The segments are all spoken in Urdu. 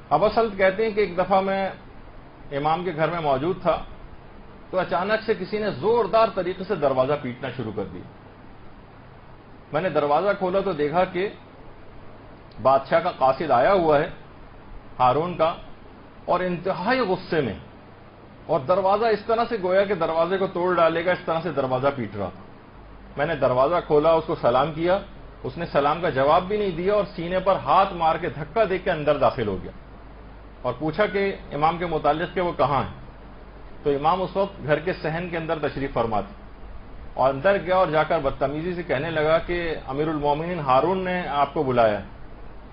ابا سلط کہتے ہیں کہ ایک دفعہ میں امام کے گھر میں موجود تھا تو اچانک سے کسی نے زوردار طریقے سے دروازہ پیٹنا شروع کر دیا. میں نے دروازہ کھولا تو دیکھا کہ بادشاہ کا قاصد آیا ہوا ہے ہارون کا، اور انتہائی غصے میں، اور دروازہ اس طرح سے گویا کہ دروازے کو توڑ ڈالے گا، اس طرح سے دروازہ پیٹ رہا تھا. میں نے دروازہ کھولا، اس کو سلام کیا، اس نے سلام کا جواب بھی نہیں دیا اور سینے پر ہاتھ مار کے دھکا دے کے اندر داخل ہو گیا اور پوچھا کہ امام کے متعلق کہ وہ کہاں ہیں. تو امام اس وقت گھر کے صحن کے اندر تشریف فرما تھے اور اندر گیا اور جا کر بدتمیزی سے کہنے لگا کہ امیر المومنین ہارون نے آپ کو بلایا.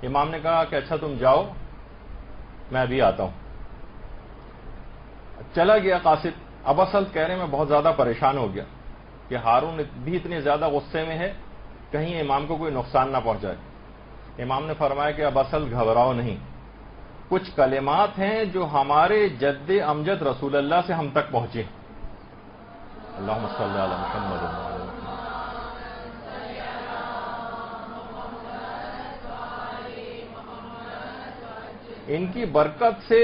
امام نے کہا کہ اچھا تم جاؤ، میں ابھی آتا ہوں. چلا گیا قاصد. ابا سلط کہہ رہے میں بہت زیادہ پریشان ہو گیا کہ ہارون بھی اتنے زیادہ غصے میں ہے، کہیں امام کو کوئی نقصان نہ پہنچائے. امام نے فرمایا کہ ابا سلط گھبراؤ نہیں، کچھ کلمات ہیں جو ہمارے جد امجد رسول اللہ سے ہم تک پہنچے. اللہم صلی علی محمد وعلی محمد. ان کی برکت سے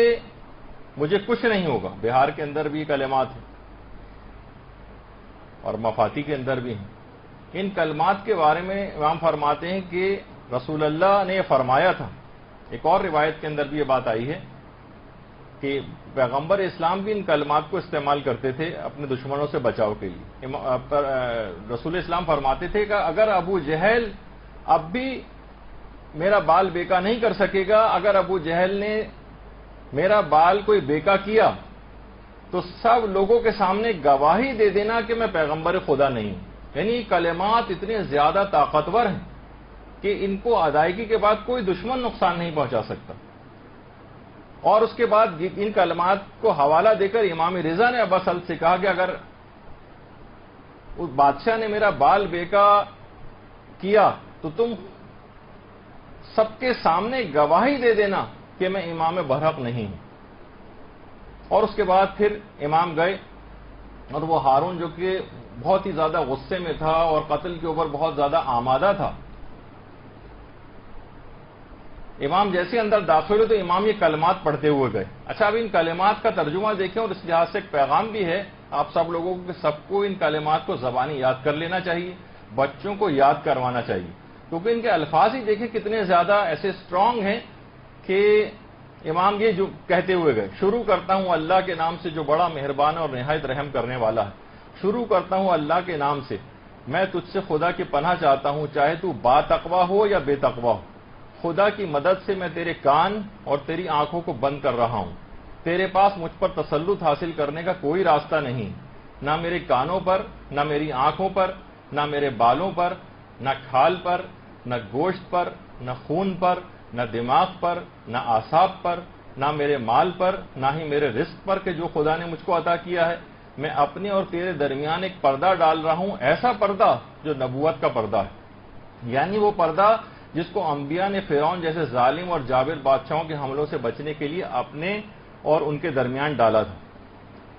مجھے کچھ نہیں ہوگا. بہار کے اندر بھی کلمات ہیں اور مفاتی کے اندر بھی ہیں. ان کلمات کے بارے میں امام فرماتے ہیں کہ رسول اللہ نے یہ فرمایا تھا. ایک اور روایت کے اندر بھی یہ بات آئی ہے کہ پیغمبر اسلام بھی ان کلمات کو استعمال کرتے تھے اپنے دشمنوں سے بچاؤ کے لیے. رسول اسلام فرماتے تھے کہ اگر ابو جہل اب بھی میرا بال بیکا نہیں کر سکے گا، اگر ابو جہل نے میرا بال کوئی بیکا کیا تو سب لوگوں کے سامنے گواہی دے دینا کہ میں پیغمبر خدا نہیں ہوں. یعنی کلمات اتنے زیادہ طاقتور ہیں کہ ان کو ادائیگی کے بعد کوئی دشمن نقصان نہیں پہنچا سکتا. اور اس کے بعد ان کلمات کو حوالہ دے کر امام رضا نے ابا سلط سے کہا کہ اگر اس بادشاہ نے میرا بال بیکا کیا تو تم سب کے سامنے گواہی دے دینا کہ میں امام برحق نہیں ہوں. اور اس کے بعد پھر امام گئے اور وہ ہارون جو کہ بہت ہی زیادہ غصے میں تھا اور قتل کے اوپر بہت زیادہ آمادہ تھا، امام جیسے اندر داخل ہوئے تو امام یہ کلمات پڑھتے ہوئے گئے. اچھا اب ان کلمات کا ترجمہ دیکھیں اور اس لحاظ سے ایک پیغام بھی ہے آپ سب لوگوں کو کہ سب کو ان کلمات کو زبانی یاد کر لینا چاہیے، بچوں کو یاد کروانا چاہیے، کیونکہ ان کے الفاظ ہی دیکھیں کتنے زیادہ ایسے سٹرونگ ہیں کہ امام یہ جو کہتے ہوئے گئے، شروع کرتا ہوں اللہ کے نام سے جو بڑا مہربان اور نہایت رحم کرنے والا ہے. شروع کرتا ہوں اللہ کے نام سے، میں تجھ سے خدا کی پناہ چاہتا ہوں، چاہے تو با تقویٰ ہو یا بے تقویٰ ہو. خدا کی مدد سے میں تیرے کان اور تیری آنکھوں کو بند کر رہا ہوں. تیرے پاس مجھ پر تسلط حاصل کرنے کا کوئی راستہ نہیں، نہ میرے کانوں پر، نہ میری آنکھوں پر، نہ میرے بالوں پر، نہ کھال پر، نہ گوشت پر، نہ خون پر، نہ دماغ پر، نہ اعصاب پر، نہ میرے مال پر، نہ ہی میرے رزق پر کہ جو خدا نے مجھ کو عطا کیا ہے. میں اپنے اور تیرے درمیان ایک پردہ ڈال رہا ہوں، ایسا پردہ جو نبوت کا پردہ ہے. یعنی وہ پردہ جس کو انبیاء نے فرعون جیسے ظالم اور جابر بادشاہوں کے حملوں سے بچنے کے لیے اپنے اور ان کے درمیان ڈالا تھا.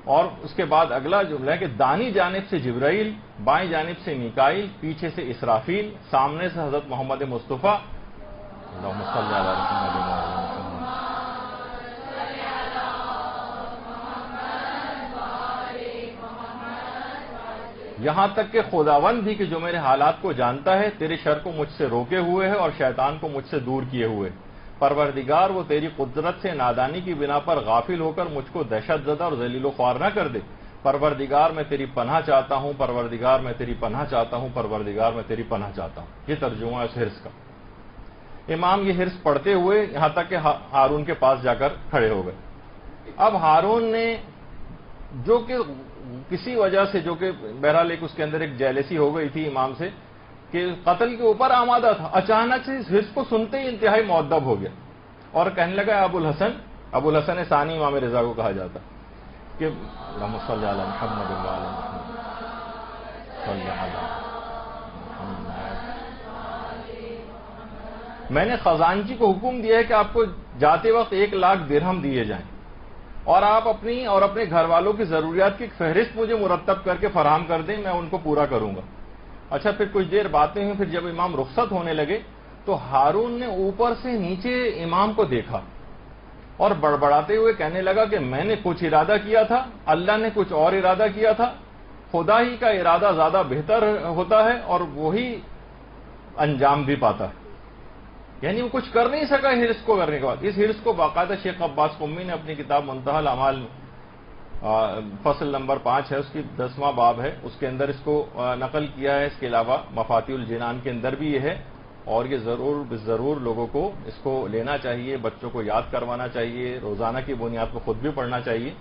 اور اس کے بعد اگلا جملہ ہے کہ دانی جانب سے جبرائیل، بائیں جانب سے میکائیل، پیچھے سے اسرافیل، سامنے سے حضرت محمد مصطفیٰ. اللہم صلی علی محمد وعلی محمد. یہاں تک کہ خداوند بھی کہ جو میرے حالات کو جانتا ہے، تیرے شر کو مجھ سے روکے ہوئے ہے اور شیطان کو مجھ سے دور کیے ہوئے. پروردگار وہ تیری قدرت سے نادانی کی بنا پر غافل ہو کر مجھ کو دہشت زدہ اور ذلیل و خوار نہ کر دے. پروردگار میں تیری پناہ چاہتا ہوں، پروردگار میں تیری پناہ چاہتا ہوں، پروردگار میں تیری پناہ چاہتا ہوں. یہ ترجمہ ہے اس حرص کا. امام یہ حرص پڑھتے ہوئے یہاں تک کہ ہارون کے پاس جا کر کھڑے ہو گئے. اب ہارون نے جو کہ کسی وجہ سے، جو کہ بہرحال ایک اس کے اندر ایک جیلسی ہو گئی تھی امام سے کہ قتل کے اوپر آمادہ تھا، اچانک سے اس حرص کو سنتے ہی انتہائی مؤدب ہو گیا اور کہنے لگا ابو الحسن ثانی امام رضا کو کہا جاتا کہ اللہم صلی علی محمد وعلی محمد صلی علی محمد. میں نے خزانچی کو حکم دیا ہے کہ آپ کو جاتے وقت 1,00,000 درہم دیے جائیں اور آپ اپنی اور اپنے گھر والوں کی ضروریات کی فہرست مجھے مرتب کر کے فراہم کر دیں، میں ان کو پورا کروں گا. اچھا پھر کچھ دیر باتیں ہوئیں. پھر جب امام رخصت ہونے لگے تو ہارون نے اوپر سے نیچے امام کو دیکھا اور بڑبڑاتے ہوئے کہنے لگا کہ میں نے کچھ ارادہ کیا تھا، اللہ نے کچھ اور ارادہ کیا تھا، خدا ہی کا ارادہ زیادہ بہتر ہوتا ہے اور وہی انجام بھی پاتا ہے۔ یعنی وہ کچھ کر نہیں سکا حرص کو کرنے کے بعد۔ اس حرص کو باقاعدہ شیخ عباس قمی نے اپنی کتاب منتہی الاعمال میں فصل نمبر 5 ہے، اس کی 10واں باب ہے، اس کے اندر اس کو نقل کیا ہے۔ اس کے علاوہ مفاتیح الجنان کے اندر بھی یہ ہے، اور یہ ضرور لوگوں کو اس کو لینا چاہیے، بچوں کو یاد کروانا چاہیے، روزانہ کی بنیاد پر خود بھی پڑھنا چاہیے۔